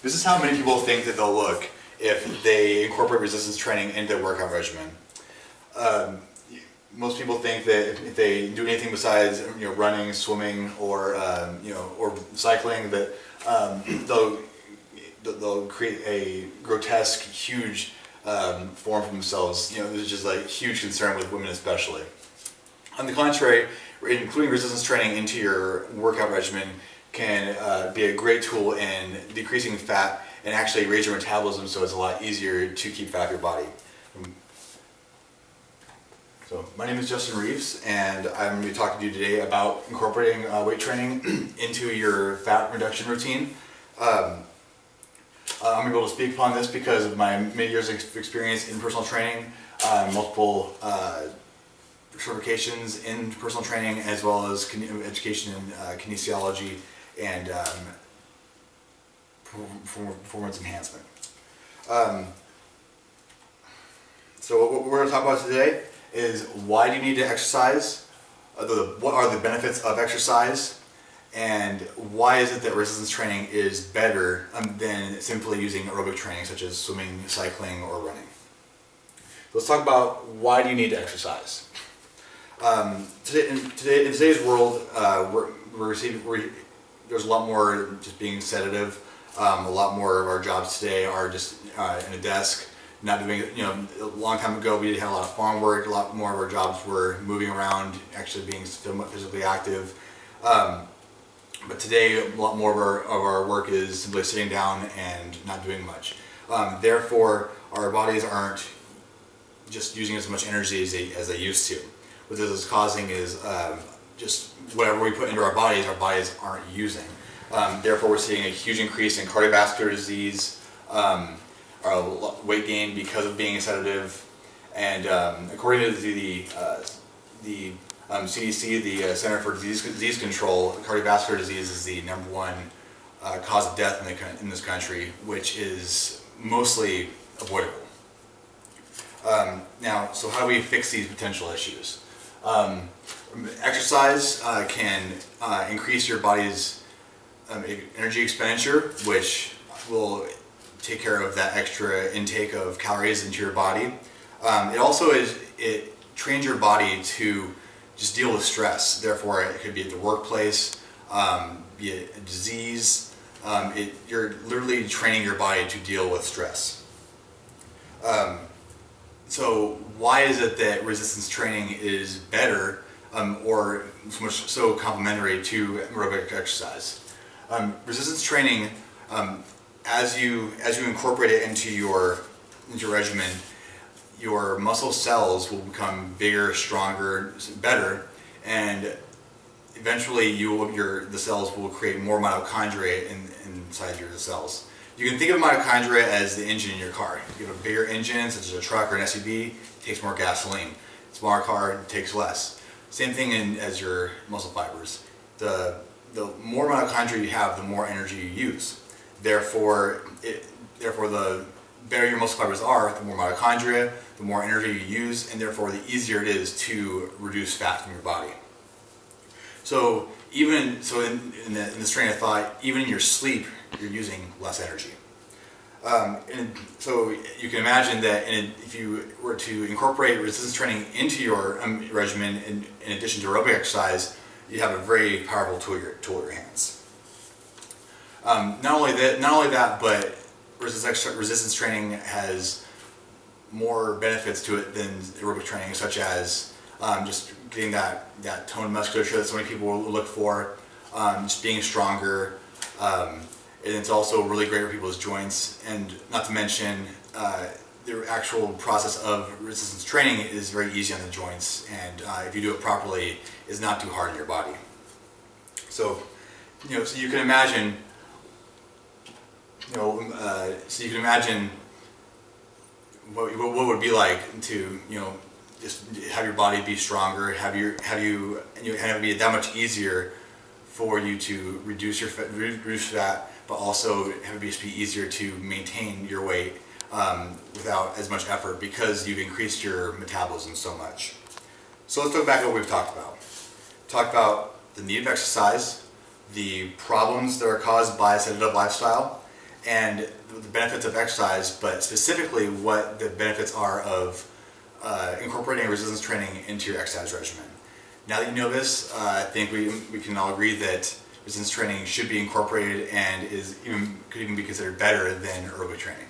This is how many people think that they'll look if they incorporate resistance training into their workout regimen. Most people think that if they do anything besides running, swimming, or or cycling, that they'll create a grotesque, huge form for themselves. This is just like huge concern with women especially. On the contrary, including resistance training into your workout regimen can be a great tool in decreasing fat and actually raise your metabolism, so it's a lot easier to keep fat off your body. So my name is Justin Reeves, and I'm going to be talking to you today about incorporating weight training into your fat reduction routine. I'm able to speak upon this because of my many years of experience in personal training, multiple certifications in personal training, as well as education in kinesiology and performance enhancement. So what we're going to talk about today is why do you need to exercise, what are the benefits of exercise, and why is it that resistance training is better than simply using aerobic training such as swimming, cycling, or running. So let's talk about why do you need to exercise. In today's world, there's a lot more just being sedative. A lot more of our jobs today are just in a desk, not doing, a long time ago we had a lot of farm work, a lot more of our jobs were moving around, actually being physically active. But today a lot more of our work is simply sitting down and not doing much. Therefore, our bodies aren't just using as much energy as they used to. What this is causing is just whatever we put into our bodies aren't using. Therefore, we're seeing a huge increase in cardiovascular disease, weight gain because of being sedative, and according to the CDC, the Center for Disease Control, cardiovascular disease is the #1 cause of death in this country, which is mostly avoidable. Now, so how do we fix these potential issues? Exercise can increase your body's energy expenditure, which will take care of that extra intake of calories into your body. It trains your body to just deal with stress. Therefore, it could be at the workplace, be it a disease. You're literally training your body to deal with stress. So why is it that resistance training is better or so complementary to aerobic exercise? Resistance training, as you incorporate it into your regimen, your muscle cells will become bigger, stronger, better, and eventually the cells will create more mitochondria inside your cells. You can think of mitochondria as the engine in your car. If you have a bigger engine, such as a truck or an SUV, it takes more gasoline. A smaller car takes less. Same thing as your muscle fibers. The more mitochondria you have, the more energy you use. Therefore, the better your muscle fibers are, the more mitochondria, the more energy you use, and therefore the easier it is to reduce fat from your body. So in this train of thought, even in your sleep, you're using less energy. And so you can imagine that if you were to incorporate resistance training into your regimen in addition to aerobic exercise, you have a very powerful tool at your hands. Not only that, but resistance training has more benefits to it than aerobic training, such as just getting that toned musculature that so many people will look for, just being stronger, and it's also really great for people's joints. And not to mention, the actual process of resistance training is very easy on the joints, and if you do it properly, is not too hard on your body. So, so you can imagine. What it would be like to just have your body be stronger, have it be that much easier for you to reduce fat, but also have it be easier to maintain your weight without as much effort because you've increased your metabolism so much. So let's look back at what we've talked about. Talked about the need of exercise, the problems that are caused by a sedative lifestyle, and the benefits of exercise, but specifically what the benefits are of incorporating resistance training into your exercise regimen. Now that you know this, I think we can all agree that resistance training should be incorporated and could even be considered better than aerobic training.